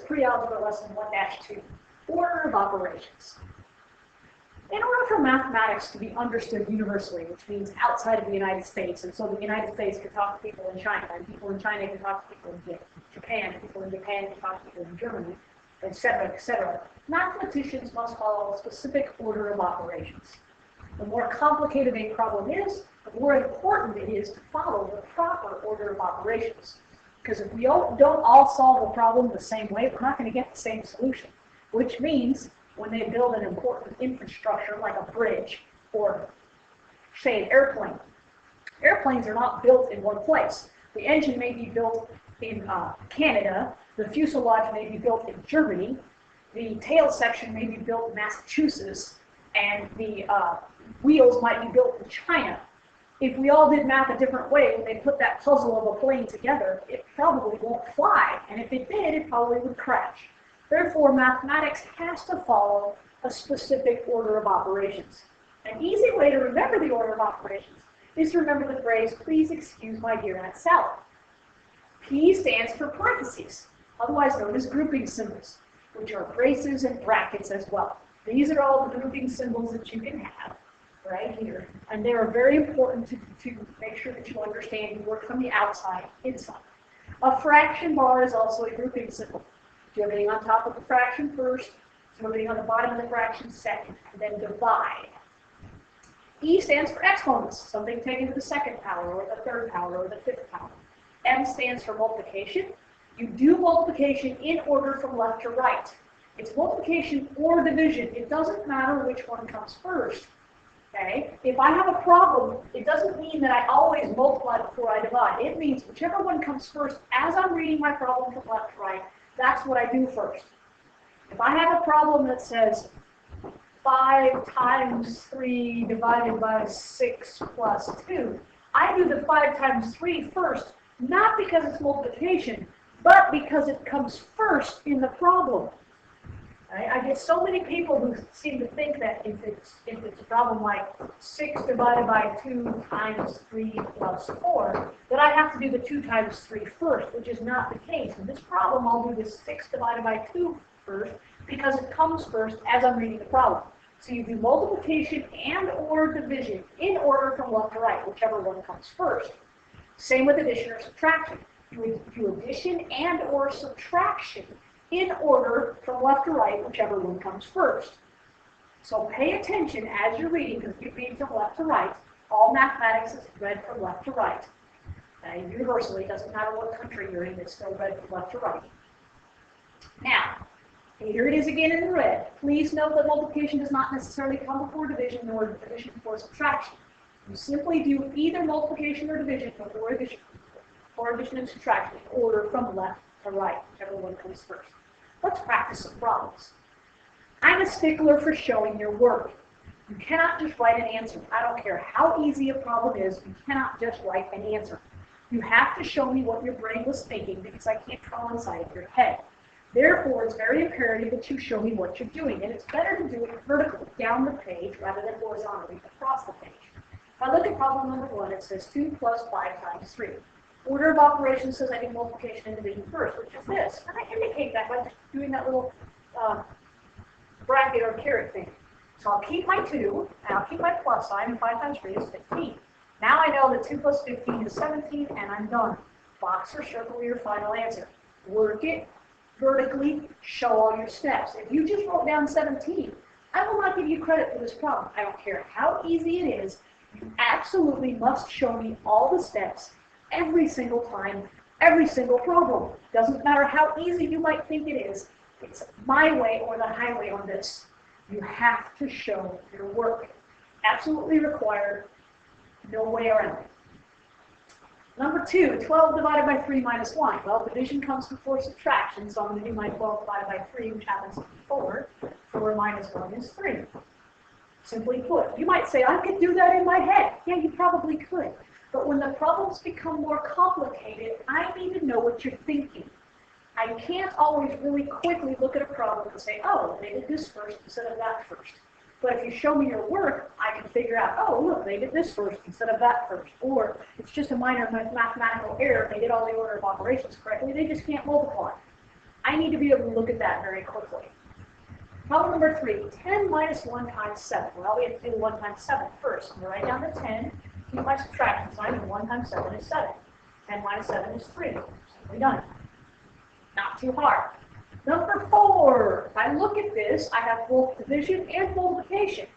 pre-algebra lesson 1-2, order of operations. In order for mathematics to be understood universally, which means outside of the United States, and so the United States can talk to people in China, and people in China can talk to people in Japan, and people in Japan can talk to people in Germany, etc., mathematicians must follow a specific order of operations. The more complicated a problem is, the more important it is to follow the proper order of operations. Because if we don't all solve the problem the same way, we're not going to get the same solution. Which means when they build an important infrastructure like a bridge or, say, an airplane, airplanes are not built in one place. The engine may be built in Canada, the fuselage may be built in Germany, the tail section may be built in Massachusetts, and the wheels might be built in China. If we all did math a different way, when they put that puzzle of a plane together, it probably won't fly. And if it did, it probably would crash. Therefore, mathematics has to follow a specific order of operations. An easy way to remember the order of operations is to remember the phrase, please excuse my dear Aunt Sally. P stands for parentheses, otherwise known as grouping symbols, which are braces and brackets as well. These are all the grouping symbols that you can have right here, and they are very important to make sure that you understand you work from the outside inside. A fraction bar is also a grouping symbol. Do everything on top of the fraction first, do everything on the bottom of the fraction second, and then divide. E stands for exponents, something taken to the second power, or the third power, or the fifth power. M stands for multiplication. You do multiplication in order from left to right. It's multiplication or division. It doesn't matter which one comes first. Okay? If I have a problem, it doesn't mean that I always multiply before I divide. It means whichever one comes first, as I'm reading my problem from left to right, that's what I do first. If I have a problem that says 5 times 3 divided by 6 plus 2, I do the 5 times 3 first, not because it's multiplication, but because it comes first in the problem. I get so many people who seem to think that if it's a problem like 6 divided by 2 times 3 plus 4, that I have to do the 2 times 3 first, which is not the case. In this problem, I'll do the 6 divided by 2 first because it comes first as I'm reading the problem. So you do multiplication and or division in order from left to right, whichever one comes first. Same with addition or subtraction. You do addition and or subtraction in order from left to right, whichever one comes first. So pay attention as you're reading, because you read from left to right. All mathematics is read from left to right. Universally, it doesn't matter what country you're in, it's still read from left to right. Now, here it is again in red. Please note that multiplication does not necessarily come before division, nor division before subtraction. You simply do either multiplication or division before addition and subtraction in order from left to right, whichever one comes first. Let's practice some problems. I'm a stickler for showing your work. You cannot just write an answer. I don't care how easy a problem is, you cannot just write an answer. You have to show me what your brain was thinking because I can't draw inside of your head. Therefore, it's very imperative that you show me what you're doing, and it's better to do it vertically down the page rather than horizontally across the page. If I look at problem number 1, it says 2 plus 5 times 3. Order of operations says I do multiplication and division first, which is this. And I indicate that by just doing that little bracket or caret thing. So I'll keep my 2, and I'll keep my plus sign, and 5 times 3 is 15. Now I know that 2 plus 15 is 17, and I'm done. Box or circle your final answer. Work it vertically, show all your steps. If you just wrote down 17, I will not give you credit for this problem. I don't care how easy it is. You absolutely must show me all the steps every single time, every single problem. Doesn't matter how easy you might think it is. It's my way or the highway on this. You have to show your work. Absolutely required. No way around it. Number 2, 12 divided by 3 minus 1. Well, division comes before subtraction, so I'm going to do my 12 divided by 3, which happens to be 4. 4 minus 1 is 3. Simply put, you might say, I could do that in my head. Yeah, you probably could. But when the problems become more complicated, I need to know what you're thinking. I can't always really quickly look at a problem and say, oh, they did this first instead of that first. But if you show me your work, I can figure out, oh, look, they did this first instead of that first. Or it's just a minor mathematical error. They did all the order of operations correctly. They just can't multiply. I need to be able to look at that very quickly. Problem number 3, 10 minus 1 times 7. Well, we have to do 1 times 7 first. I'm going to write down the 10, keep my subtraction sign, and 1 times 7 is 7. 10 minus 7 is 3. Simply done. Not too hard. Number 4, if I look at this, I have both division and multiplication.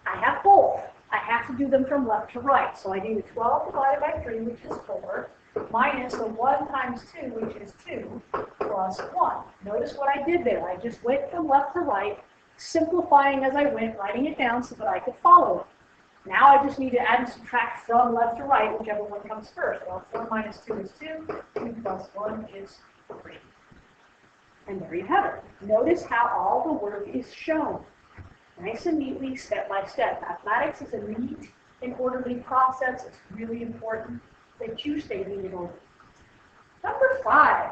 I have both. I have to do them from left to right. So I do 12 divided by 3, which is 4, minus the 1 times 2, which is 2, plus 1. Notice what I did there. I just went from left to right, simplifying as I went, writing it down so that I could follow it. Now I just need to add and subtract from left to right, whichever one comes first. Well, 4 minus 2 is 2, 2 plus 1 is 3. And there you have it. Notice how all the work is shown. Nice and neatly, step by step. Mathematics is a neat and orderly process. It's really important that you stay neat and orderly. Number 5.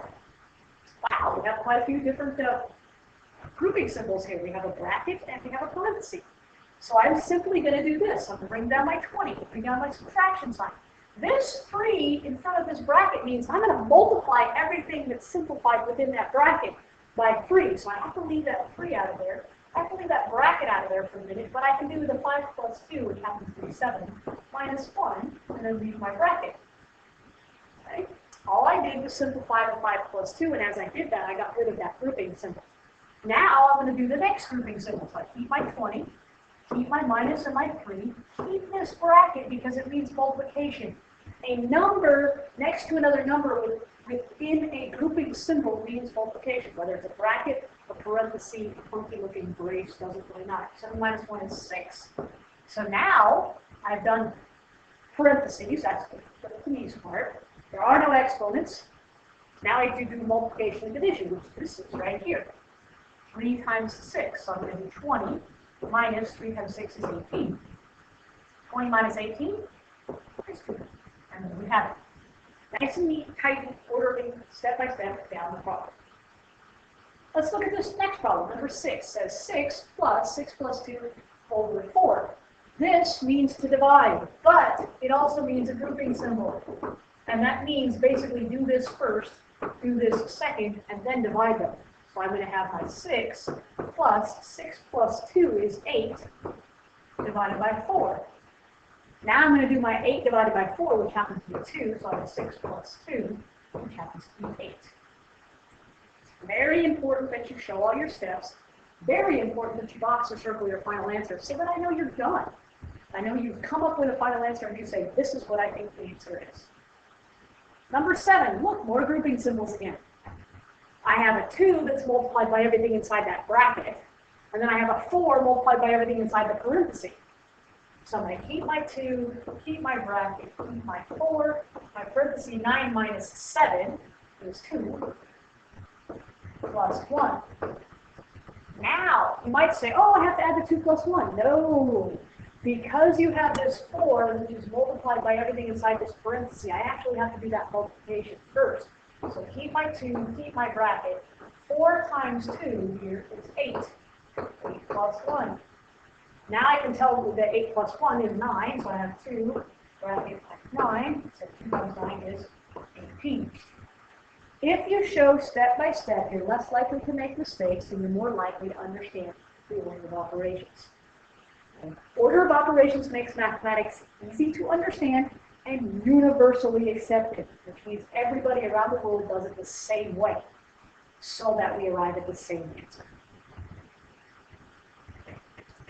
Wow, we have quite a few different grouping symbols here. We have a bracket and we have a parenthesis. So I'm simply going to do this. I'm going to bring down my 20, bring down my subtraction sign. This 3 in front of this bracket means I'm going to multiply everything that's simplified within that bracket by 3. So I have to leave that 3 out of there. I have to leave that bracket out of there for a minute, but I can do the 5 plus 2, which happens to be 7, minus 1, and then leave my bracket. Okay? All I did was simplify the 5 plus 2, and as I did that, I got rid of that grouping symbol. Now I'm going to do the next grouping symbol. So I keep my 20, keep my minus and my 3, keep this bracket because it means multiplication. A number next to another number within a grouping symbol means multiplication, whether it's a bracket, a parenthesis, a funky-looking brace, doesn't really matter. 7 minus 1 is 6. So now I've done parentheses, that's the please part. There are no exponents. Now I do multiplication and division, which this is right here. 3 times 6, so I'm going to do 20 minus 3 times 6 is 18. 20 minus 18 is 2. And then we have it. Nice and neat, tight, orderly, step by step down the problem. Let's look at this next problem. Number 6 says 6 plus 2 over 4. This means to divide, but it also means a grouping symbol. And that means basically do this first, do this second, and then divide them. So I'm going to have my 6 plus 2 is 8 divided by 4. Now I'm going to do my 8 divided by 4, which happens to be 2, so I have 6 plus 2, which happens to be 8. It's very important that you show all your steps. Very important that you box or circle your final answer so that I know you're done. I know you've come up with a final answer and you say, this is what I think the answer is. Number 7, look, more grouping symbols again. I have a 2 that's multiplied by everything inside that bracket, and then I have a 4 multiplied by everything inside the parenthesis. So I'm going to keep my 2, keep my bracket, keep my 4, my parenthesis 9 minus 7 is 2, plus 1. Now, you might say, oh, I have to add the 2 plus 1. No, because you have this 4, which is multiplied by everything inside this parenthesis, I actually have to do that multiplication first. So keep my 2, keep my bracket. 4 times 2 here is 8. 8 plus 1. Now I can tell that 8 plus 1 is 9, so I have 2, bracket 9, so 2 times 9 is 18. If you show step by step, you're less likely to make mistakes and you're more likely to understand the order of operations. Order of operations makes mathematics easy to understand and universally accepted, which means everybody around the world does it the same way so that we arrive at the same answer.